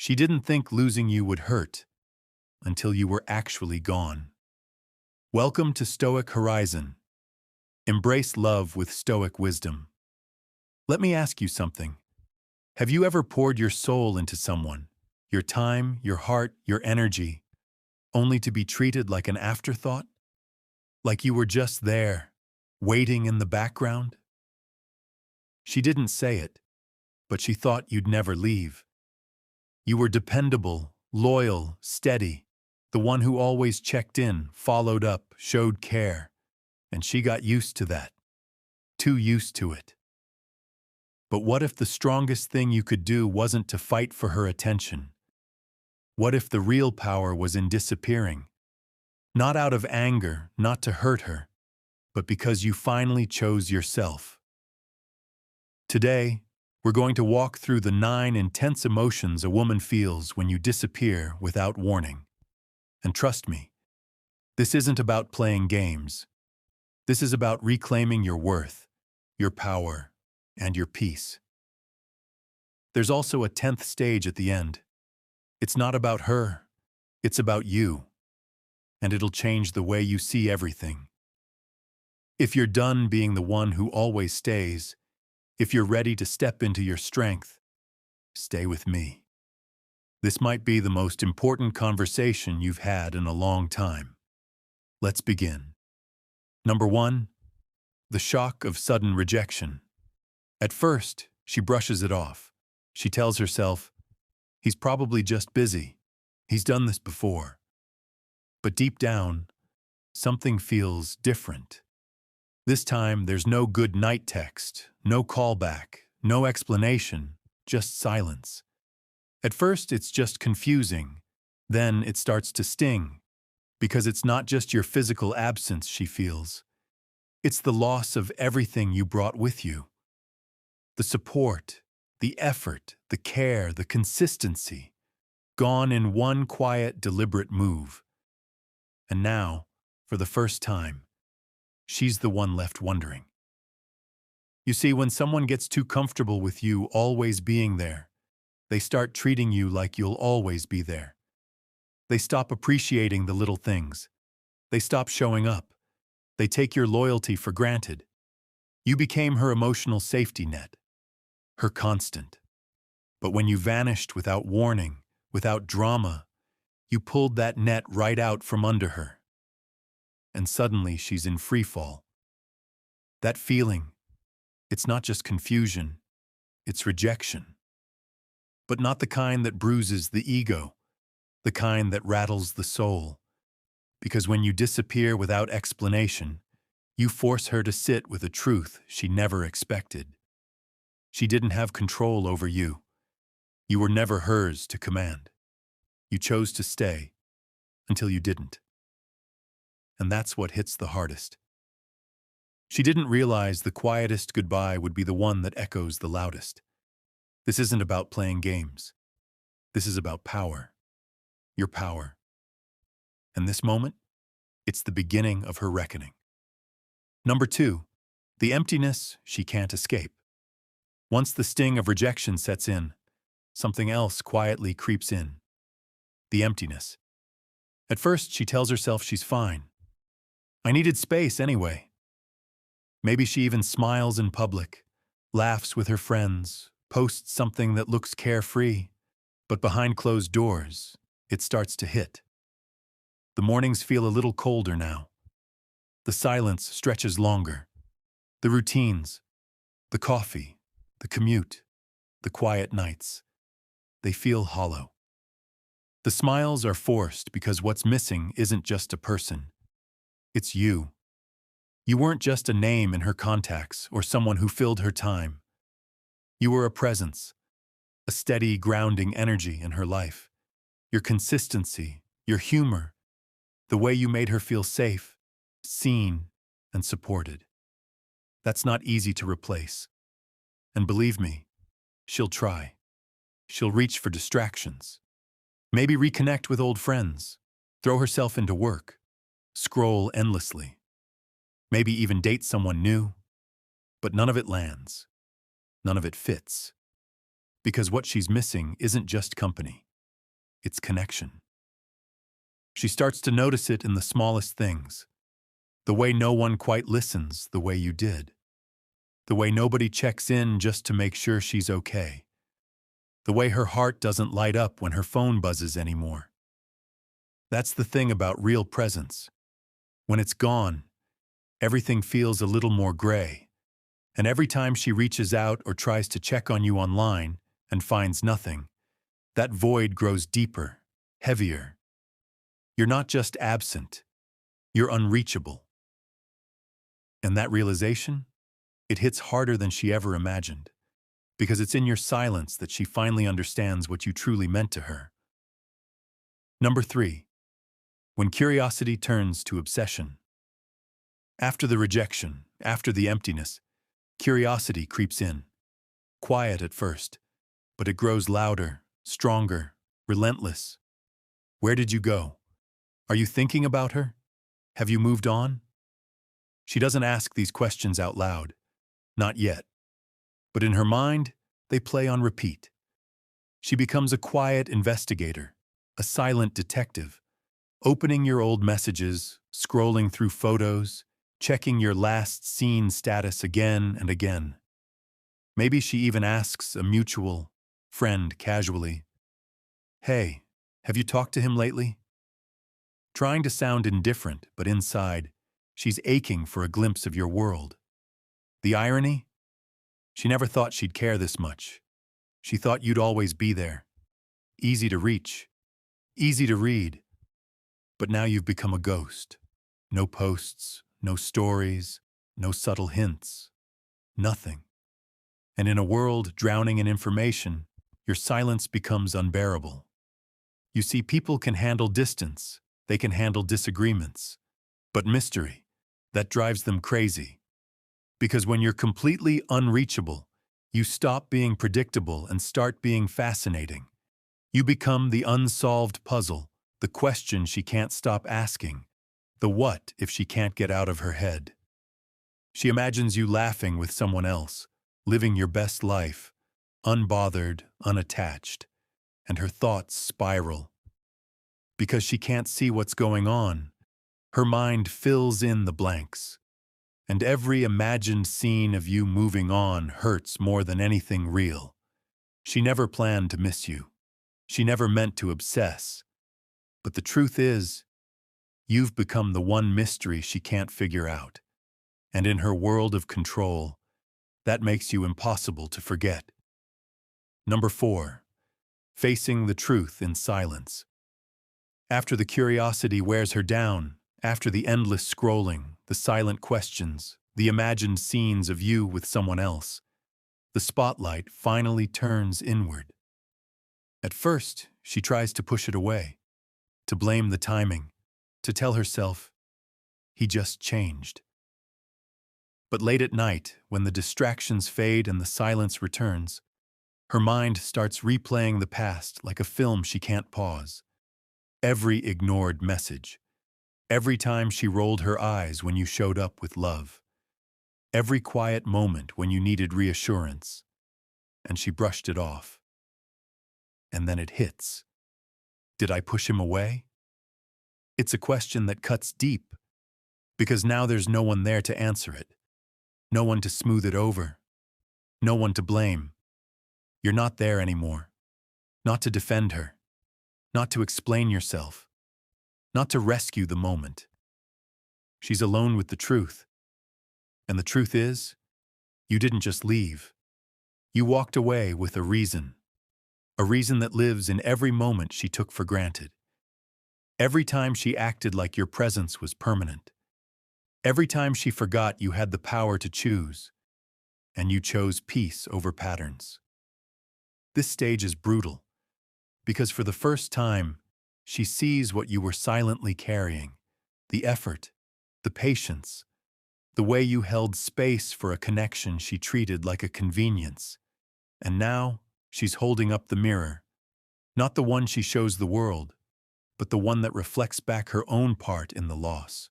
She didn't think losing you would hurt until you were actually gone. Welcome to Stoic Horizon. Embrace love with Stoic wisdom. Let me ask you something. Have you ever poured your soul into someone, your time, your heart, your energy, only to be treated like an afterthought? Like you were just there, waiting in the background? She didn't say it, but she thought you'd never leave. You were dependable, loyal, steady, the one who always checked in, followed up, showed care. And she got used to that. Too used to it. But what if the strongest thing you could do wasn't to fight for her attention? What if the real power was in disappearing? Not out of anger, not to hurt her, but because you finally chose yourself. Today, we're going to walk through the 9 intense emotions a woman feels when you disappear without warning. And trust me, this isn't about playing games. This is about reclaiming your worth, your power, and your peace. There's also a 10th stage at the end. It's not about her, it's about you. And it'll change the way you see everything. If you're done being the one who always stays, if you're ready to step into your strength, stay with me. This might be the most important conversation you've had in a long time. Let's begin. Number 1, the shock of sudden rejection. At first, she brushes it off. She tells herself, he's probably just busy. He's done this before. But deep down, something feels different. This time, there's no good night text, no callback, no explanation, just silence. At first, it's just confusing. Then it starts to sting, because it's not just your physical absence she feels. It's the loss of everything you brought with you. The support, the effort, the care, the consistency, gone in one quiet, deliberate move. And now, for the first time, she's the one left wondering. You see, when someone gets too comfortable with you always being there, they start treating you like you'll always be there. They stop appreciating the little things. They stop showing up. They take your loyalty for granted. You became her emotional safety net, her constant. But when you vanished without warning, without drama, you pulled that net right out from under her. And suddenly she's in free fall. That feeling, it's not just confusion, it's rejection. But not the kind that bruises the ego, the kind that rattles the soul. Because when you disappear without explanation, you force her to sit with a truth she never expected. She didn't have control over you. You were never hers to command. You chose to stay until you didn't. And that's what hits the hardest. She didn't realize the quietest goodbye would be the one that echoes the loudest. This isn't about playing games. This is about power. Your power. And this moment, it's the beginning of her reckoning. Number 2, the emptiness she can't escape. Once the sting of rejection sets in, something else quietly creeps in. The emptiness. At first, she tells herself she's fine. I needed space anyway. Maybe she even smiles in public, laughs with her friends, posts something that looks carefree, but behind closed doors, it starts to hit. The mornings feel a little colder now. The silence stretches longer. The routines, the coffee, the commute, the quiet nights, they feel hollow. The smiles are forced because what's missing isn't just a person. It's you. You weren't just a name in her contacts or someone who filled her time. You were a presence, a steady, grounding energy in her life. Your consistency, your humor, the way you made her feel safe, seen, and supported. That's not easy to replace. And believe me, she'll try. She'll reach for distractions. Maybe reconnect with old friends, throw herself into work, scroll endlessly. Maybe even date someone new. But none of it lands. None of it fits. Because what she's missing isn't just company. It's connection. She starts to notice it in the smallest things. The way no one quite listens the way you did. The way nobody checks in just to make sure she's okay. The way her heart doesn't light up when her phone buzzes anymore. That's the thing about real presence. When it's gone, everything feels a little more gray. And every time she reaches out or tries to check on you online and finds nothing, that void grows deeper, heavier. You're not just absent, you're unreachable. And that realization, it hits harder than she ever imagined, because it's in your silence that she finally understands what you truly meant to her. Number 3. When curiosity turns to obsession. After the rejection, after the emptiness, curiosity creeps in. Quiet at first, but it grows louder, stronger, relentless. Where did you go? Are you thinking about her? Have you moved on? She doesn't ask these questions out loud. Not yet. But in her mind, they play on repeat. She becomes a quiet investigator, a silent detective, opening your old messages, scrolling through photos, checking your last seen status again and again. Maybe she even asks a mutual friend casually, "Hey, have you talked to him lately?" Trying to sound indifferent, but inside, she's aching for a glimpse of your world. The irony? She never thought she'd care this much. She thought you'd always be there. Easy to reach, easy to read. But now you've become a ghost. No posts, no stories, no subtle hints. Nothing. And in a world drowning in information, your silence becomes unbearable. You see, people can handle distance. They can handle disagreements. But mystery, that drives them crazy. Because when you're completely unreachable, you stop being predictable and start being fascinating. You become the unsolved puzzle, the question she can't stop asking, the what if she can't get out of her head. She imagines you laughing with someone else, living your best life, unbothered, unattached, and her thoughts spiral. Because she can't see what's going on, her mind fills in the blanks. And every imagined scene of you moving on hurts more than anything real. She never planned to miss you. She never meant to obsess. But the truth is, you've become the one mystery she can't figure out. And in her world of control, that makes you impossible to forget. Number 4. Facing the truth in silence. After the curiosity wears her down, after the endless scrolling, the silent questions, the imagined scenes of you with someone else, the spotlight finally turns inward. At first, she tries to push it away, to blame the timing, to tell herself, he just changed. But late at night, when the distractions fade and the silence returns, her mind starts replaying the past like a film she can't pause. Every ignored message. Every time she rolled her eyes when you showed up with love. Every quiet moment when you needed reassurance. And she brushed it off. And then it hits. Did I push him away? It's a question that cuts deep, because now there's no one there to answer it. No one to smooth it over. No one to blame. You're not there anymore. Not to defend her. Not to explain yourself. Not to rescue the moment. She's alone with the truth. And the truth is, you didn't just leave. You walked away with a reason that lives in every moment she took for granted. Every time she acted like your presence was permanent. Every time she forgot you had the power to choose, and you chose peace over patterns. This stage is brutal, because for the first time, she sees what you were silently carrying, the effort, the patience, the way you held space for a connection she treated like a convenience. And now, she's holding up the mirror, not the one she shows the world, but the one that reflects back her own part in the loss.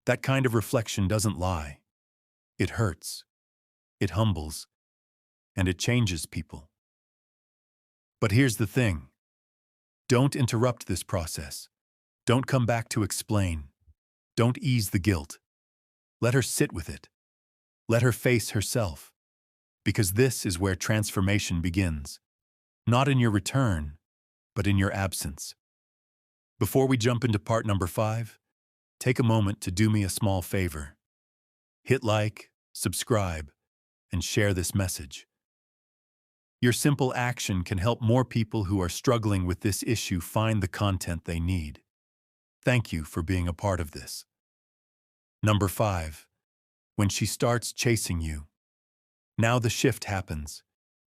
That kind of reflection doesn't lie. It hurts, it humbles, and it changes people. But here's the thing. Don't interrupt this process. Don't come back to explain. Don't ease the guilt. Let her sit with it. Let her face herself. Because this is where transformation begins. Not in your return, but in your absence. Before we jump into part number 5, take a moment to do me a small favor. Hit like, subscribe, and share this message. Your simple action can help more people who are struggling with this issue find the content they need. Thank you for being a part of this. Number 5. When she starts chasing you. Now the shift happens.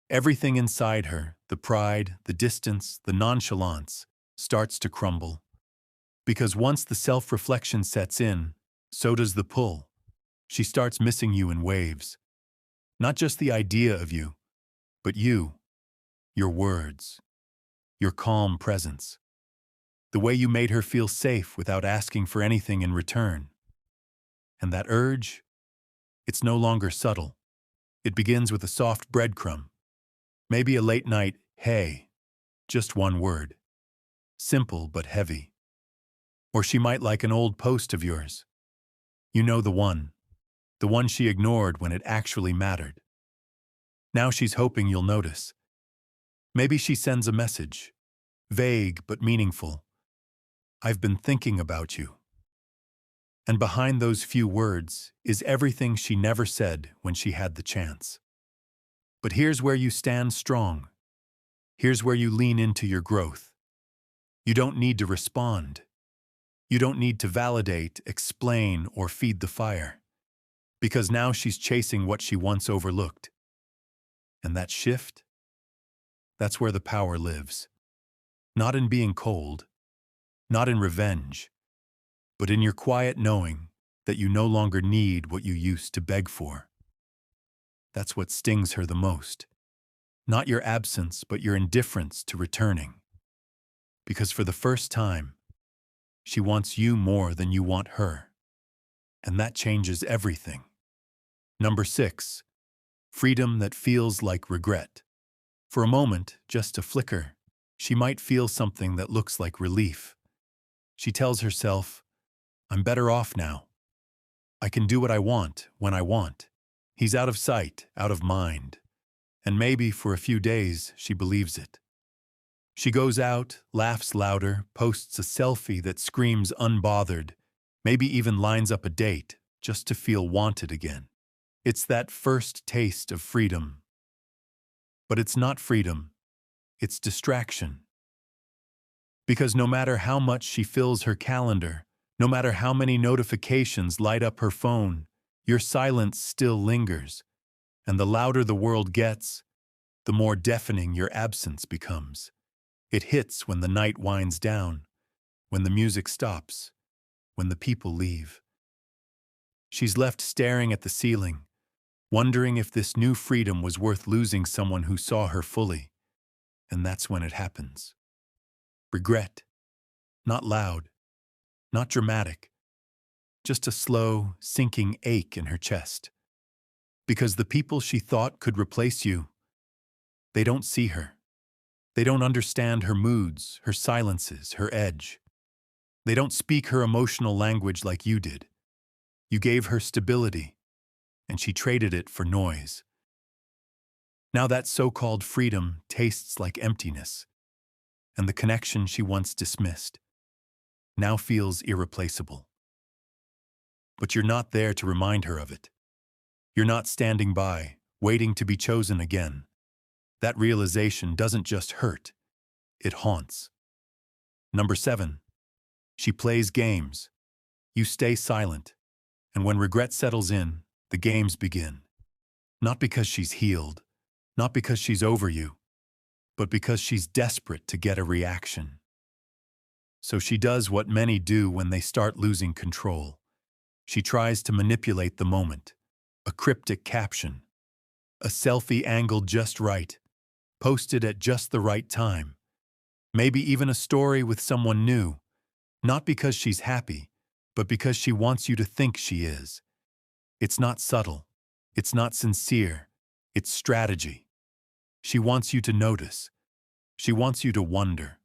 Everything inside her, the pride, the distance, the nonchalance, starts to crumble. Because once the self-reflection sets in, so does the pull. She starts missing you in waves. Not just the idea of you, but you, your words, your calm presence. The way you made her feel safe without asking for anything in return. And that urge, it's no longer subtle. It begins with a soft breadcrumb. Maybe a late night, hey, just one word. Simple but heavy. Or she might like an old post of yours. You know the one she ignored when it actually mattered. Now she's hoping you'll notice. Maybe she sends a message, vague but meaningful. I've been thinking about you. And behind those few words is everything she never said when she had the chance. But here's where you stand strong. Here's where you lean into your growth. You don't need to respond. You don't need to validate, explain, or feed the fire. Because now she's chasing what she once overlooked. And that shift? That's where the power lives. Not in being cold, not in revenge, but in your quiet knowing that you no longer need what you used to beg for. That's what stings her the most. Not your absence, but your indifference to returning. Because for the first time, she wants you more than you want her. And that changes everything. Number 6, freedom that feels like regret. For a moment, just a flicker, she might feel something that looks like relief. She tells herself, I'm better off now. I can do what I want when I want. He's out of sight, out of mind. And maybe for a few days, she believes it. She goes out, laughs louder, posts a selfie that screams unbothered, maybe even lines up a date just to feel wanted again. It's that first taste of freedom. But it's not freedom, it's distraction. Because no matter how much she fills her calendar, no matter how many notifications light up her phone, your silence still lingers. And the louder the world gets, the more deafening your absence becomes. It hits when the night winds down, when the music stops, when the people leave. She's left staring at the ceiling, wondering if this new freedom was worth losing someone who saw her fully. And that's when it happens. Regret. Not loud. Not dramatic. Just a slow, sinking ache in her chest. Because the people she thought could replace you, they don't see her. They don't understand her moods, her silences, her edge. They don't speak her emotional language like you did. You gave her stability, and she traded it for noise. Now that so-called freedom tastes like emptiness, and the connection she once dismissed now feels irreplaceable. But you're not there to remind her of it. You're not standing by, waiting to be chosen again. That realization doesn't just hurt, it haunts. Number 7, she plays games. You stay silent, and when regret settles in, the games begin. Not because she's healed, not because she's over you, but because she's desperate to get a reaction. So she does what many do when they start losing control. She tries to manipulate the moment. A cryptic caption, a selfie angled just right, posted at just the right time. Maybe even a story with someone new, not because she's happy, but because she wants you to think she is. It's not subtle. It's not sincere. It's strategy. She wants you to notice. She wants you to wonder.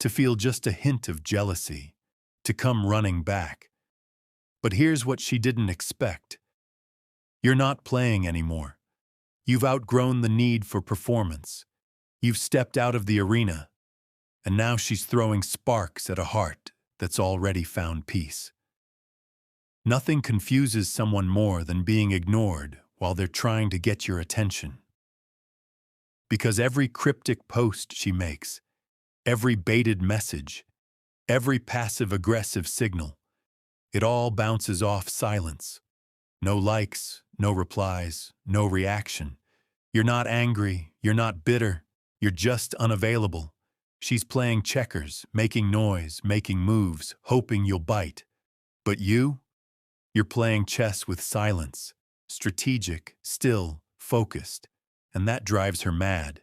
to feel just a hint of jealousy, to come running back. But here's what she didn't expect. You're not playing anymore. You've outgrown the need for performance. You've stepped out of the arena, and now she's throwing sparks at a heart that's already found peace. Nothing confuses someone more than being ignored while they're trying to get your attention. Because every cryptic post she makes, every baited message, every passive-aggressive signal, it all bounces off silence. No likes, no replies, no reaction. You're not angry, you're not bitter, you're just unavailable. She's playing checkers, making noise, making moves, hoping you'll bite. But you're playing chess with silence, strategic, still, focused. And that drives her mad.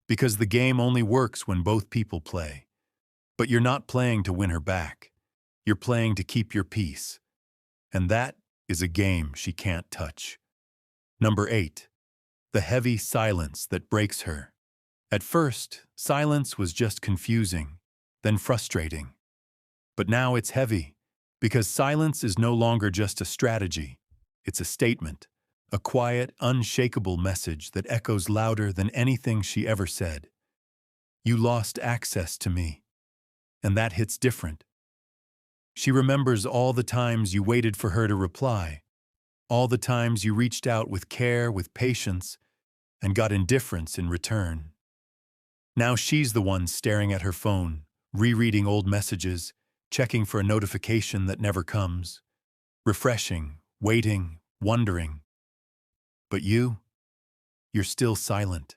Because the game only works when both people play. But you're not playing to win her back. You're playing to keep your peace. And that is a game she can't touch. Number 8. The heavy silence that breaks her. At first, silence was just confusing, then frustrating. But now it's heavy, because silence is no longer just a strategy. It's a statement, a quiet, unshakable message that echoes louder than anything she ever said. You lost access to me, and that hits different. She remembers all the times you waited for her to reply, all the times you reached out with care, with patience, and got indifference in return. Now she's the one staring at her phone, rereading old messages, checking for a notification that never comes, refreshing, waiting, wondering. But you're still silent.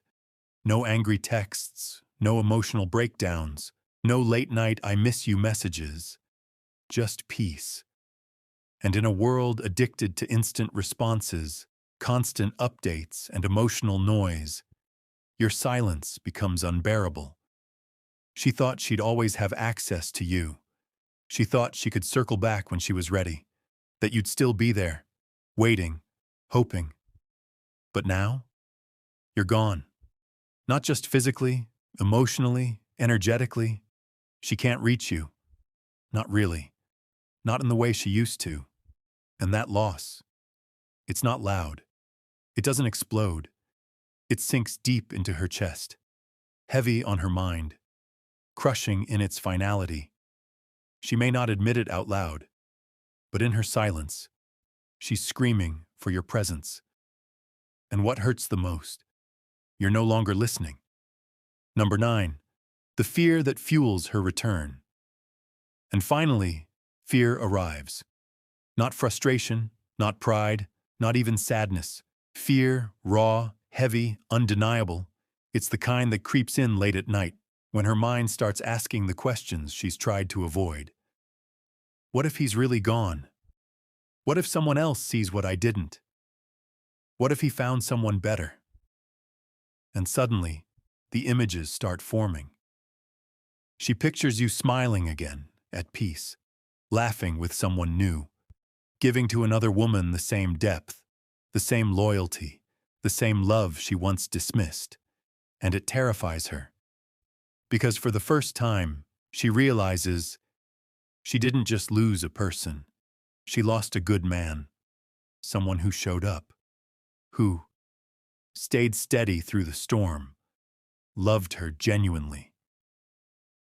No angry texts, no emotional breakdowns, no late-night "I miss you" messages. Just peace. And in a world addicted to instant responses, constant updates, and emotional noise, your silence becomes unbearable. She thought she'd always have access to you. She thought she could circle back when she was ready, that you'd still be there, waiting, hoping. But now, you're gone. Not just physically, emotionally, energetically. She can't reach you. Not really. Not in the way she used to. And that loss, it's not loud. It doesn't explode. It sinks deep into her chest, heavy on her mind, crushing in its finality. She may not admit it out loud, but in her silence, she's screaming for your presence. And what hurts the most? You're no longer listening. Number 9, the fear that fuels her return. And finally, fear arrives. Not frustration, not pride, not even sadness. Fear, raw, heavy, undeniable. It's the kind that creeps in late at night, when her mind starts asking the questions she's tried to avoid. What if he's really gone? What if someone else sees what I didn't? What if he found someone better? And suddenly, the images start forming. She pictures you smiling again, at peace, laughing with someone new, giving to another woman the same depth, the same loyalty, the same love she once dismissed. And it terrifies her. Because for the first time, she realizes she didn't just lose a person. She lost a good man, someone who showed up, who stayed steady through the storm, loved her genuinely.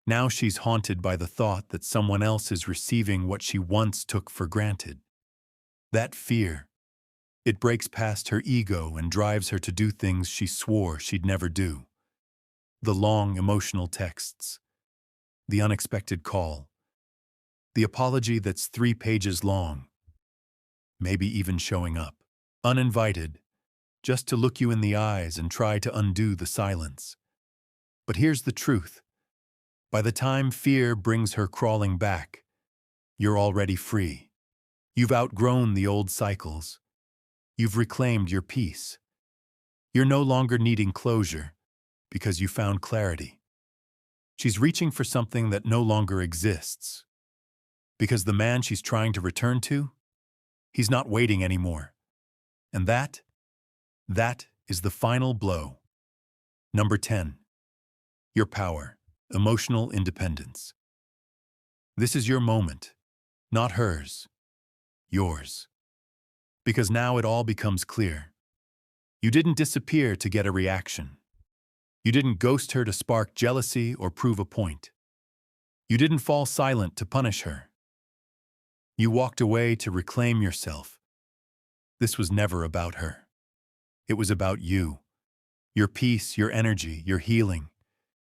Now she's haunted by the thought that someone else is receiving what she once took for granted. That fear, it breaks past her ego and drives her to do things she swore she'd never do. The long emotional texts, the unexpected call, the apology that's 3 pages long, maybe even showing up, uninvited, just to look you in the eyes and try to undo the silence. But here's the truth. By the time fear brings her crawling back, you're already free. You've outgrown the old cycles. You've reclaimed your peace. You're no longer needing closure because you found clarity. She's reaching for something that no longer exists. Because the man she's trying to return to, he's not waiting anymore. And that is the final blow. Number 10. Your power. Emotional independence. This is your moment, not hers, yours. Because now it all becomes clear. You didn't disappear to get a reaction. You didn't ghost her to spark jealousy or prove a point. You didn't fall silent to punish her. You walked away to reclaim yourself. This was never about her. It was about you, your peace, your energy, your healing.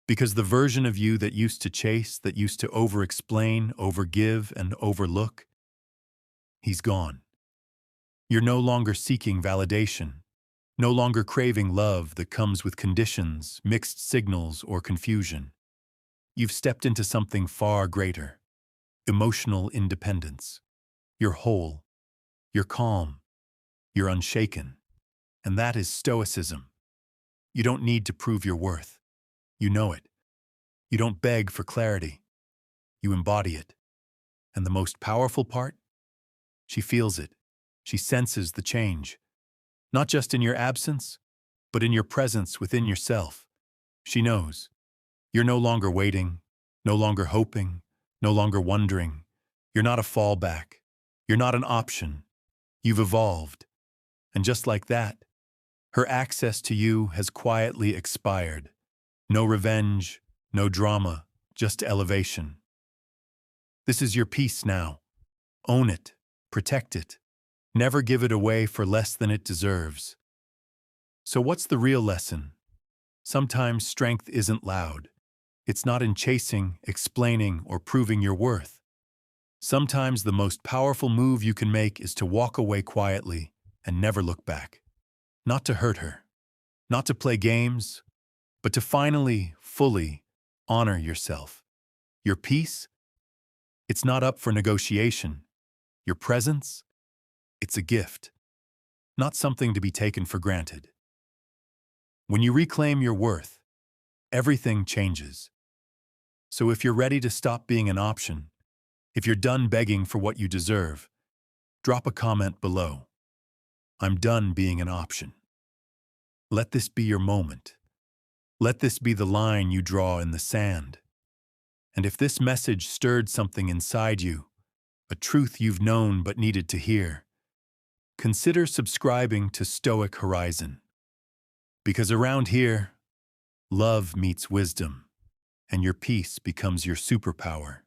Because the version of you that used to chase, that used to over-explain, overgive, and overlook, he's gone. You're no longer seeking validation, no longer craving love that comes with conditions, mixed signals, or confusion. You've stepped into something far greater: emotional independence. You're whole, you're calm, you're unshaken. And that is Stoicism. You don't need to prove your worth. You know it. You don't beg for clarity. You embody it. And the most powerful part? She feels it. She senses the change. Not just in your absence, but in your presence within yourself. She knows. You're no longer waiting, no longer hoping, no longer wondering. You're not a fallback. You're not an option. You've evolved. And just like that, her access to you has quietly expired. No revenge, no drama, just elevation. This is your peace now. Own it, protect it. Never give it away for less than it deserves. So what's the real lesson? Sometimes strength isn't loud. It's not in chasing, explaining, or proving your worth. Sometimes the most powerful move you can make is to walk away quietly and never look back. Not to hurt her, not to play games, but to finally, fully honor yourself. Your peace? It's not up for negotiation. Your presence? It's a gift, not something to be taken for granted. When you reclaim your worth, everything changes. So if you're ready to stop being an option, if you're done begging for what you deserve, drop a comment below. I'm done being an option. Let this be your moment. Let this be the line you draw in the sand. And if this message stirred something inside you, a truth you've known but needed to hear, consider subscribing to Stoic Horizon. Because around here, love meets wisdom, and your peace becomes your superpower.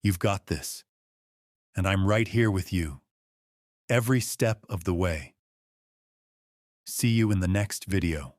You've got this, and I'm right here with you, every step of the way. See you in the next video.